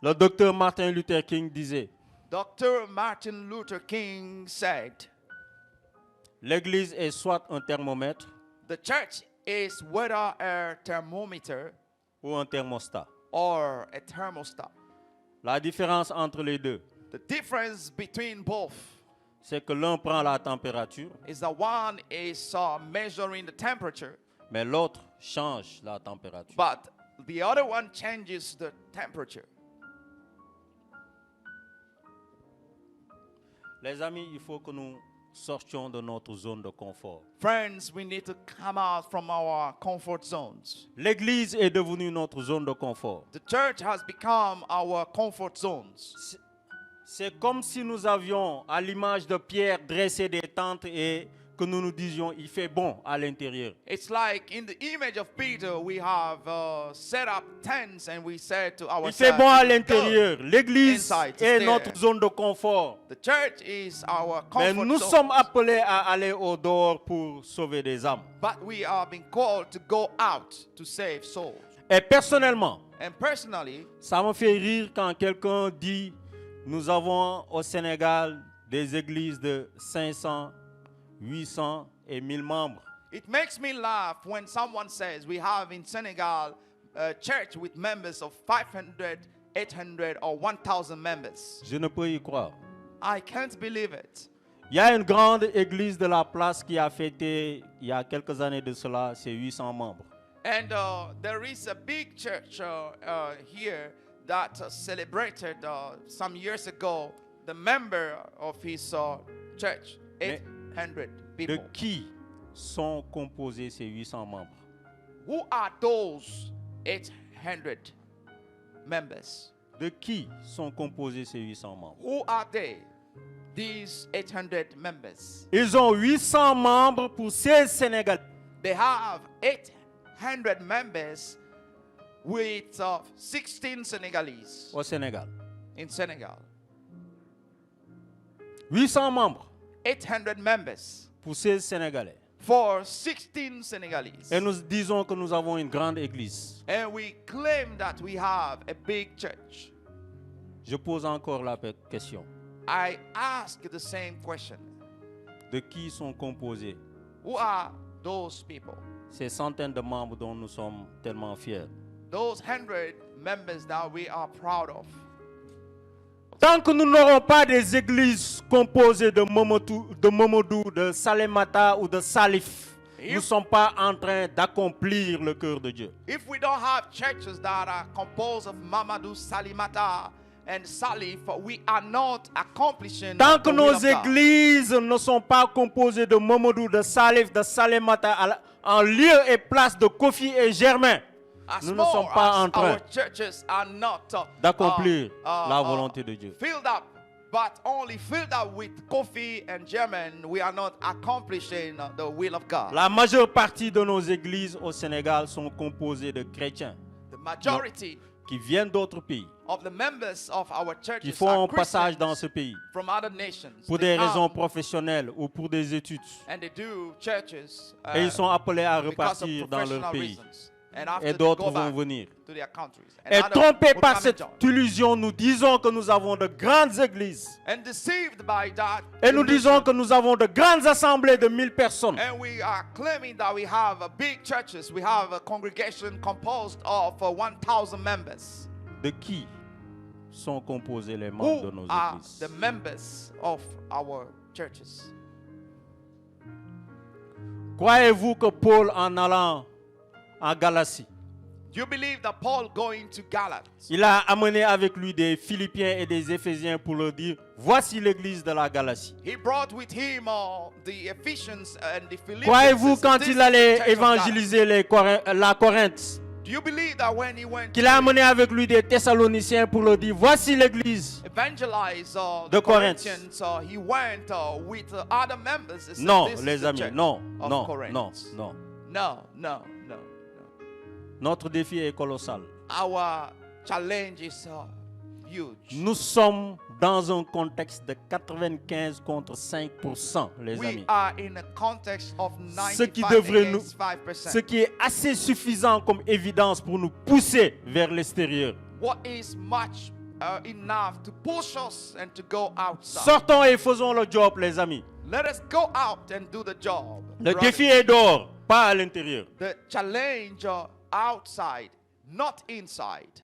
Le docteur Martin Luther King disait, Dr. Martin Luther King said, l'Église est soit un thermomètre the church is whether a thermometer ou un thermostat. or a thermostat. La différence entre les deux, The difference between both c'est que l'un prend la température, is that one is measuring the temperature, mais l'autre change la température. but the other one changes the temperature. Les amis, il faut que nous sortions de notre zone de confort. Friends, we need to come out from our comfort zones. L'Église est devenue notre zone de confort. The church has become our comfort zones. C'est comme si nous avions, à l'image de Pierre, dressé des tentes et que nous nous disions, il fait bon à l'intérieur. It's like in the image of Peter, we have set up tents and we said to Il ourselves, fait bon à "It's l'intérieur. good L'Église inside to est stay notre there." zone de confort. The church is our Mais comfort nous zone. sommes appelés à aller au dehors pour sauver des âmes. But we are being called to go out to save souls. Et personnellement, And personally, ça me fait rire quand quelqu'un dit, nous avons au Sénégal des églises de 500, 800 et 1000 membres. it makes me laugh when someone says we have in Senegal a church with members of 500, 800 or 1,000 members. Je ne peux y croire. I can't believe it. Il y a une grande église de la place qui a fêté, il y a quelques années de cela, ses 800 membres. And there is a big church here that celebrated some years ago the member of his church, 800 De people. qui sont composés ces 800 membres? Who are those 800 members? De qui sont composés ces 800 membres? Who are they? These 800 members. Ils ont 800 membres pour 16 Sénégalais. They have 800 members with 16 Senegalese Au Sénégal. in Senegal. 800 membres 800 members pour 16 Sénégalais. for 16 Senegalese. Et nous disons que nous avons une grande église. And we claim that we have a big church. Je pose encore la question. I ask the same question. De qui sont composés Who are those people? ces centaines de membres dont nous sommes tellement fiers? Those 100 members that we are proud of. Tant que nous n'aurons pas des églises composées de Momodou, de Salemata ou de Salif, nous ne sommes pas en train d'accomplir le cœur de Dieu. If we don't have churches that are composed of Mamadou, Salimata, and Salif, we are not accomplishing Tant que the will nos of God. églises ne sont pas composées de Momodou, de Salif, de Salemata, en lieu et place de Kofi et Germain, As nous ne more sommes pas as en train our churches are not d'accomplir la volonté de Dieu. filled up, but only filled up with coffee and German, we are not accomplishing the will of God. La majeure partie de nos églises au Sénégal sont composées de chrétiens The majority qui viennent d'autres pays, of the members of our churches qui font are un passage dans Christians ce pays from other nations. pour They des raisons come professionnelles ou pour des études. and they do churches Et ils sont appelés à because of repartir dans leur professional pays. reasons. And after Et they d'autres go vont back venir. to their countries. And Et others trompés will par come and cette join. illusion, nous disons que nous avons de grandes églises. And deceived by that Et nous disons illusion. que nous avons de grandes assemblées de 1000 personnes. And we are claiming that we have big churches. We have a congregation composed of 1,000 members. De qui sont composés les membres de Who nos are églises? the members of our churches? Croyez-vous que Paul, en allant en Galatie, Do you believe that Paul going to Galatia, il a amené avec lui des Philippiens et des Éphésiens pour leur dire, voici l'église de la Galatie. he brought with him the Ephesians and the Philippians? Croyez-vous This quand is il the allait church of évangéliser la Corinthe, Galatia. Do you believe that when he went qu'il a to amené avec lui des Thessaloniciens pour leur dire, voici l'église? evangelize de the Corinth? Corinthians, he went with other members? He said, Non, "This is les the amis, church non, of non, Corinth." non, non. No, no, no. Notre défi est colossal. Our challenge is huge. Nous sommes dans un contexte de 95 contre 5%, les We amis. are in a context of Ce qui 95 devrait against 5%. Ce qui est assez suffisant comme évidence pour nous pousser vers l'extérieur. What is much enough to push us and to go outside. Sortons et faisons le job, les amis. Let us go out and do the job. Le brothers. défi est dehors, pas à l'intérieur. The challenge outside, not inside.